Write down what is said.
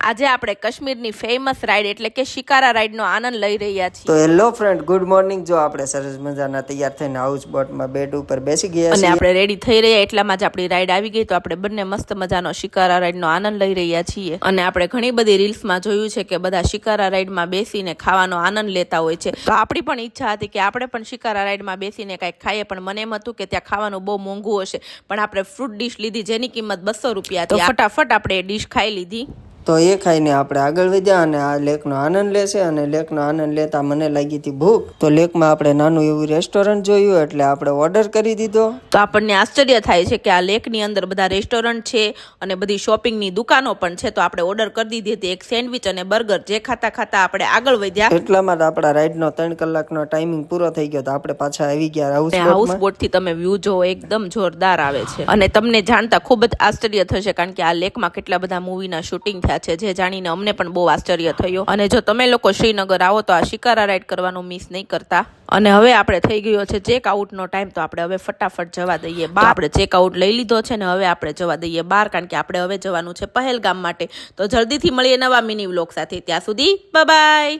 આજે આપણે કાશ્મીરની ફેમસ રાઈડ એટલે કે શિકારા રાઈડનો આનંદ લઈ રહ્યા છીએ। તો હેલો ફ્રેન્ડ, ગુડ મોર્નિંગ। જો આપણે સરસ મજાના તૈયાર થઈને હાઉસ બોટમાં બેડ ઉપર બેસી ગયા અને આપણે રેડી થઈ રહ્યા એટલામાં જ આપણી રાઈડ આવી ગઈ। તો આપણે બંને મસ્ત મજાનો શિકારા રાઈડનો આનંદ લઈ રહ્યા છીએ। અને આપણે ઘણી બધી રીલ્સમાં જોયું છે કે બધા શિકારા રાઈડમાં બેસીને ખાવાનો આનંદ લેતા હોય છે। તો આપણી પણ ઈચ્છા હતી કે આપણે પણ શિકારા રાઈડમાં બેસીને કંઈક ખાઈએ, પણ મને એમ હતું કે ત્યાં ખાવાનું બહુ મોંઘું હશે, પણ આપણે ફ્રૂટ ડીશ લીધી જેની કિંમત 200 રૂપિયા હતી। ફટાફટ આપણે એ ડીશ ખાઈ લીધી। તો એ ખાઈને આપણે આગળ વધ્યા અને આ લેકનો આનંદ લેશે। અને લેકનો આનંદ લેતા મને લાગી હતી ભૂખ, તો લેકમાં આપણે નાનું એવું રેસ્ટોરન્ટ જોયું એટલે આપણે ઓર્ડર કરી દીધો। તો આપણને આશ્ચર્ય થાય છે કે આ લેકની અંદર બધા રેસ્ટોરન્ટ છે અને બધી શોપિંગની દુકાનો પણ છે। તો આપણે ઓર્ડર કરી દીધી હતી એક સેન્ડવિચ અને બર્ગર, જે ખાતા ખાતા આપણે આગળ વધ્યા। એટલામાં જ આપણા રાઈડનો 3 કલાકનો ટાઈમિંગ પૂરો થઈ ગયો, તો આપણે પાછા આવી ગયા હાઉસ બોટ થી તમે વ્યૂ જો એકદમ જોરદાર આવે છે। અને તમને જાણતા ખૂબ જ આશ્ચર્ય થશે, કારણ કે આ લેકમાં કેટલા બધા મૂવીના શૂટિંગ થયા છે, જે જાણીને અમને પણ બહુ આશ્ચર્ય થયો। અને જો તમે લોકો શ્રીનગર આવો તો આ શિકારા રાઈડ કરવાનું મિસ નહીં કરતા। અને હવે આપણે થઈ ગયો છે ચેક આઉટનો ટાઈમ, તો આપણે હવે ફટાફટ જવા દઈએ બહાર। આપણે ચેક આઉટ લઈ લીધો છે ને હવે આપણે જવા દઈએ બહાર, કારણ કે આપણે હવે જવાનું છે પહેલગામ માટે। તો જલ્દીથી મળીએ નવા મિની વ્લોગ સાથે, ત્યાં સુધી બાય બાય।